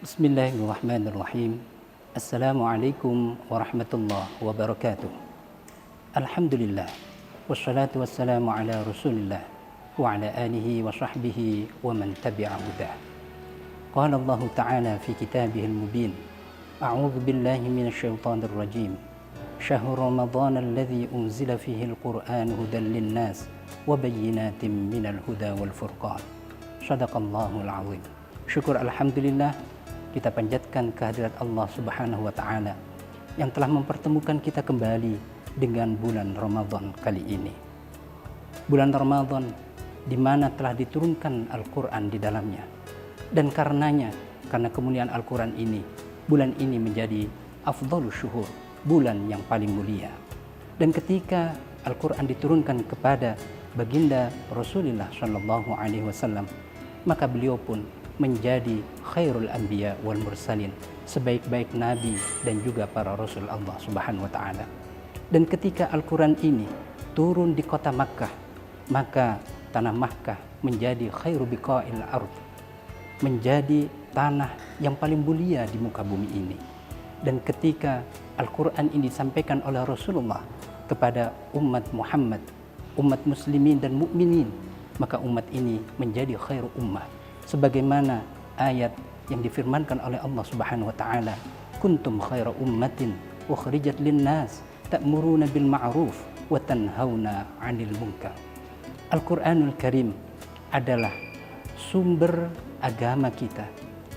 Bismillahirrahmanirrahim. Assalamualaikum warahmatullahi wabarakatuh. Alhamdulillah. Wassalatu wassalamu ala rasulillah wa ala alihi wa sahbihi wa man tabi'a hudah. Qala Allah Ta'ala fi kitabihil mubin. A'udzu billahi minasyaitonir rajim. Syahrul Ramadan alladzi unzila fihi al-Qur'an hudan lin-nas wa bayyinatin minal huda wal furqan. Shadaqallahul azim. Syukur alhamdulillah kita panjatkan kehadirat Allah Subhanahu wa Ta'ala yang telah mempertemukan kita kembali dengan bulan Ramadan kali ini. Bulan Ramadan di mana telah diturunkan Al-Quran di dalamnya. Dan karena kemuliaan Al-Quran ini, bulan ini menjadi afdhalus syuhur, bulan yang paling mulia. Dan ketika Al-Quran diturunkan kepada baginda Rasulullah SAW, maka beliau pun menjadi khairul anbiya wal mursalin, sebaik-baik nabi dan juga para rasul Allah Subhanahu wa Ta'ala. Dan ketika Al-Quran ini turun di kota Makkah, maka tanah Makkah menjadi khairu biqa'il ard, menjadi tanah yang paling mulia di muka bumi ini. Dan ketika Al-Quran ini disampaikan oleh Rasulullah kepada umat Muhammad, umat muslimin dan mukminin, maka umat ini menjadi khairu ummah, sebagaimana ayat yang difirmankan oleh Allah Subhanahu wa Ta'ala, kuntum khaira ummatin ukhrijat linnas ta'muruna bil ma'ruf wa tanhauna 'anil munkar. Al-Qur'anul Karim adalah sumber agama kita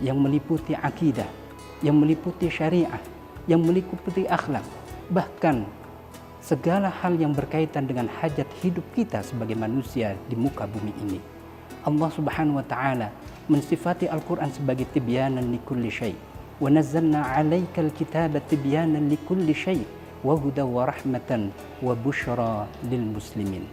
yang meliputi akidah, yang meliputi syariah, yang meliputi akhlak, bahkan segala hal yang berkaitan dengan hajat hidup kita sebagai manusia di muka bumi ini. Allah Subhanahu wa Ta'ala mensifati Al-Quran sebagai tibyanan likulli syai' wa nazzalna 'alaikal kitaba tibyanan likulli syai' wa hudan wa rahmatan wa busyra lil muslimin.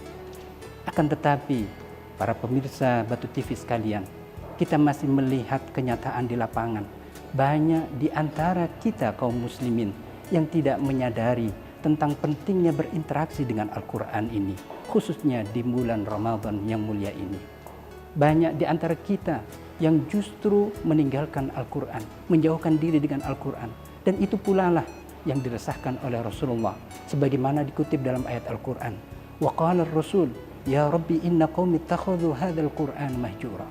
Akan tetapi para pemirsa Batu TV sekalian, kita masih melihat kenyataan di lapangan. Banyak di antara kita kaum muslimin yang tidak menyadari tentang pentingnya berinteraksi dengan Al-Quran ini, khususnya di bulan Ramadan yang mulia ini. Banyak di antara kita yang justru meninggalkan Al-Quran, menjauhkan diri dengan Al-Quran. Dan itu pula lah yang diresahkan oleh Rasulullah, sebagaimana dikutip dalam ayat Al-Quran. Wa qala ar-rasul, ya Rabbi inna qaumi ittakhadhu hadzal Qur'an mahjura.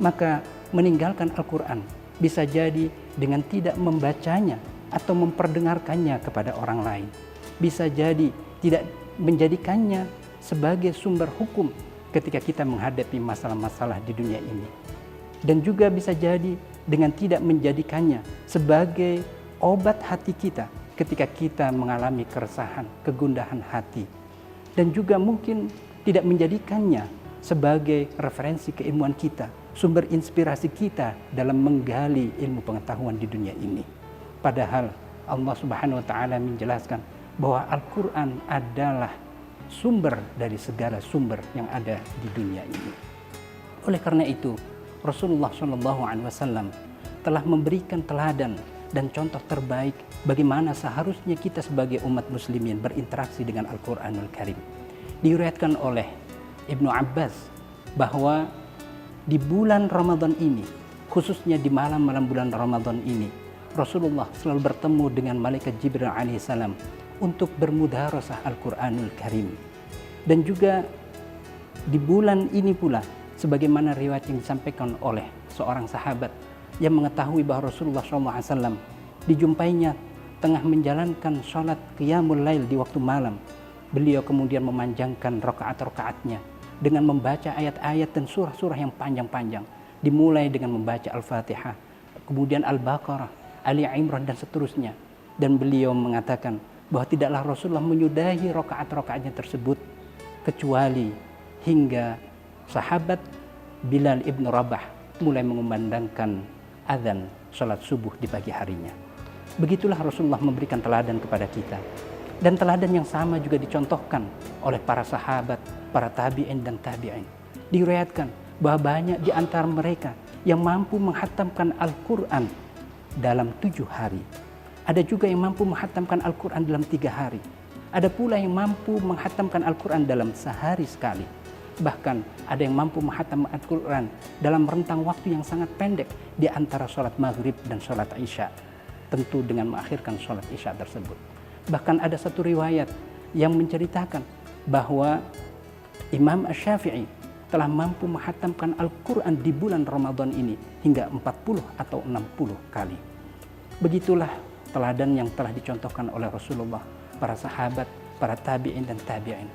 Maka meninggalkan Al-Quran bisa jadi dengan tidak membacanya atau memperdengarkannya kepada orang lain. Bisa jadi tidak menjadikannya sebagai sumber hukum ketika kita menghadapi masalah-masalah di dunia ini. Dan juga bisa jadi dengan tidak menjadikannya sebagai obat hati kita ketika kita mengalami keresahan, kegundahan hati. Dan juga mungkin tidak menjadikannya sebagai referensi keilmuan kita, sumber inspirasi kita dalam menggali ilmu pengetahuan di dunia ini. Padahal Allah Subhanahu wa Ta'ala menjelaskan bahwa Al-Quran adalah sumber dari segala sumber yang ada di dunia ini. Oleh karena itu, Rasulullah SAW telah memberikan teladan dan contoh terbaik bagaimana seharusnya kita sebagai umat muslimin berinteraksi dengan Al-Quranul Karim. Diriwayatkan oleh Ibnu Abbas bahwa di bulan Ramadan ini, khususnya di malam-malam bulan Ramadan ini, Rasulullah selalu bertemu dengan malaikat Jibril alaihissalam untuk bermudarasah Al-Quranul Karim. Dan juga di bulan ini pula, sebagaimana riwayat yang disampaikan oleh seorang sahabat yang mengetahui bahwa Rasulullah SAW dijumpainya tengah menjalankan sholat qiyamul lail di waktu malam. Beliau kemudian memanjangkan rakaat-rakaatnya dengan membaca ayat-ayat dan surah-surah yang panjang-panjang, dimulai dengan membaca Al-Fatihah, kemudian Al-Baqarah, Ali Imran dan seterusnya. Dan beliau mengatakan bahwa tidaklah Rasulullah menyudahi rakaat-rakaatnya tersebut kecuali hingga sahabat Bilal ibn Rabah mulai mengumandangkan azan salat subuh di pagi harinya. Begitulah Rasulullah memberikan teladan kepada kita. Dan teladan yang sama juga dicontohkan oleh para sahabat, para tabi'in dan tabi'in. Diriwayatkan bahwa banyak di antara mereka yang mampu menghatamkan Al-Quran dalam 7 hari. Ada juga yang mampu menghatamkan Al-Quran dalam 3 hari. Ada pula yang mampu menghatamkan Al-Quran dalam sehari sekali. Bahkan ada yang mampu menghatam Al-Quran dalam rentang waktu yang sangat pendek di antara sholat maghrib dan sholat isya. Tentu dengan mengakhirkan sholat isya tersebut. Bahkan ada satu riwayat yang menceritakan bahwa Imam Asy-Syafi'i telah mampu menghatamkan Al-Quran di bulan Ramadan ini hingga 40 atau 60 kali. Begitulah teladan yang telah dicontohkan oleh Rasulullah, para sahabat, para tabi'in dan tabi'in.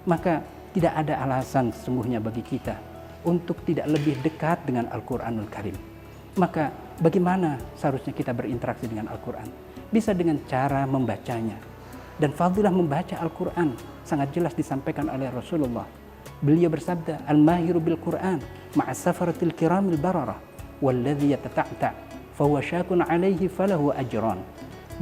Maka tidak ada alasan sesungguhnya bagi kita untuk tidak lebih dekat dengan Al-Quranul Karim. Maka bagaimana seharusnya kita berinteraksi dengan Al-Quran? Bisa dengan cara membacanya. Dan fadilah membaca Al-Quran sangat jelas disampaikan oleh Rasulullah. Beliau bersabda, "Al-mahiru bil Quran ma'a safaratil kiramil bararah walladhi yatata'ta' fahuwa syakun 'alaihi falahu ajran."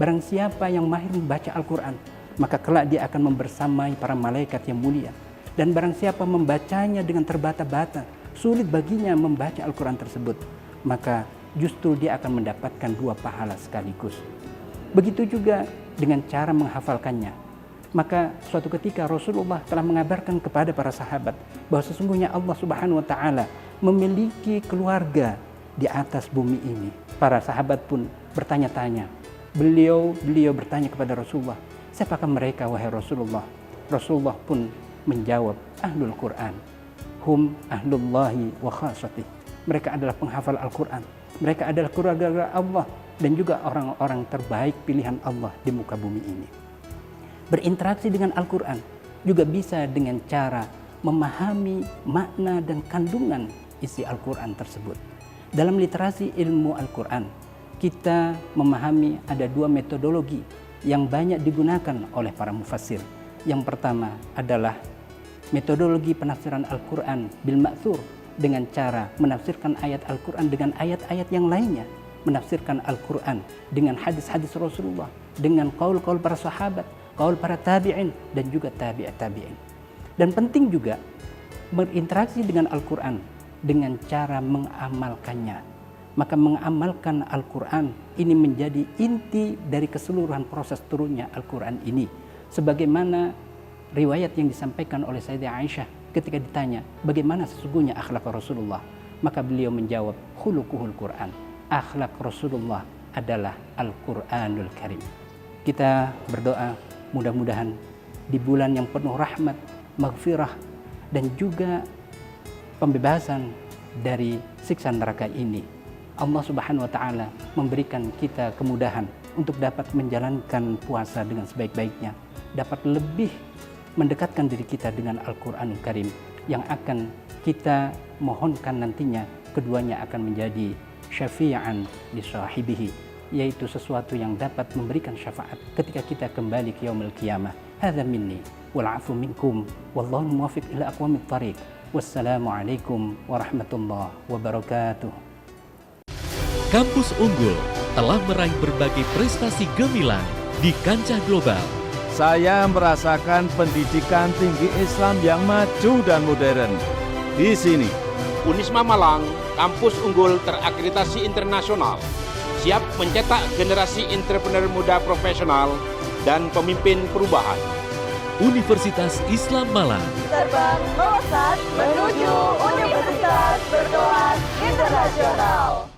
Barang siapa yang mahir membaca Al-Quran, maka kelak dia akan membersamai para malaikat yang mulia. Dan barang siapa membacanya dengan terbata-bata, sulit baginya membaca Al-Quran tersebut, maka justru dia akan mendapatkan 2 pahala sekaligus. Begitu juga dengan cara menghafalkannya. Maka suatu ketika Rasulullah telah mengabarkan kepada para sahabat bahwa sesungguhnya Allah Subhanahu wa taala memiliki keluarga di atas bumi ini. Para sahabat pun bertanya-tanya. Beliau bertanya kepada Rasulullah, "Siapakah mereka wahai Rasulullah?" Rasulullah pun menjawab, "Ahlul Quran, hum ahlullahi wa khasatih." Mereka adalah penghafal Al-Quran. Mereka adalah keluarga Allah dan juga orang-orang terbaik pilihan Allah di muka bumi ini. Berinteraksi dengan Al-Quran juga bisa dengan cara memahami makna dan kandungan isi Al-Quran tersebut. Dalam literasi ilmu Al-Quran, kita memahami ada 2 metodologi yang banyak digunakan oleh para mufassir. Yang pertama adalah metodologi penafsiran Al-Quran bil ma'thur, dengan cara menafsirkan ayat Al-Quran dengan ayat-ayat yang lainnya, menafsirkan Al-Quran dengan hadis-hadis Rasulullah, dengan qaul-qaul para sahabat, qaul para tabi'in, dan juga tabi'in. Dan penting juga berinteraksi dengan Al-Quran dengan cara mengamalkannya. Maka mengamalkan Al-Quran ini menjadi inti dari keseluruhan proses turunnya Al-Quran ini. Sebagaimana riwayat yang disampaikan oleh Sayyidah Aisyah ketika ditanya bagaimana sesungguhnya akhlak Rasulullah, maka beliau menjawab, khuluquhul Quran. Akhlak Rasulullah adalah Al-Quranul Karim. Kita berdoa mudah-mudahan di bulan yang penuh rahmat, maghfirah, dan juga pembebasan dari siksa neraka ini, Allah Subhanahu wa taala memberikan kita kemudahan untuk dapat menjalankan puasa dengan sebaik-baiknya, dapat lebih mendekatkan diri kita dengan Al-Quranul Karim yang akan kita mohonkan nantinya keduanya akan menjadi syafi'an li sahibihi, yaitu sesuatu yang dapat memberikan syafaat ketika kita kembali ke yaumul qiyamah. Hadza minni wal 'afu minkum wallahu muwaffiq ila aqwamit thariq. Wassalamualaikum warahmatullahi wabarakatuh. Kampus Unggul telah meraih berbagai prestasi gemilang di kancah global. Saya merasakan pendidikan tinggi Islam yang maju dan modern. Di sini, Unisma Malang, kampus unggul terakreditasi internasional, siap mencetak generasi entrepreneur muda profesional dan pemimpin perubahan. Universitas Islam Malang. Terbang melesat menuju Universitas Berkelas Internasional.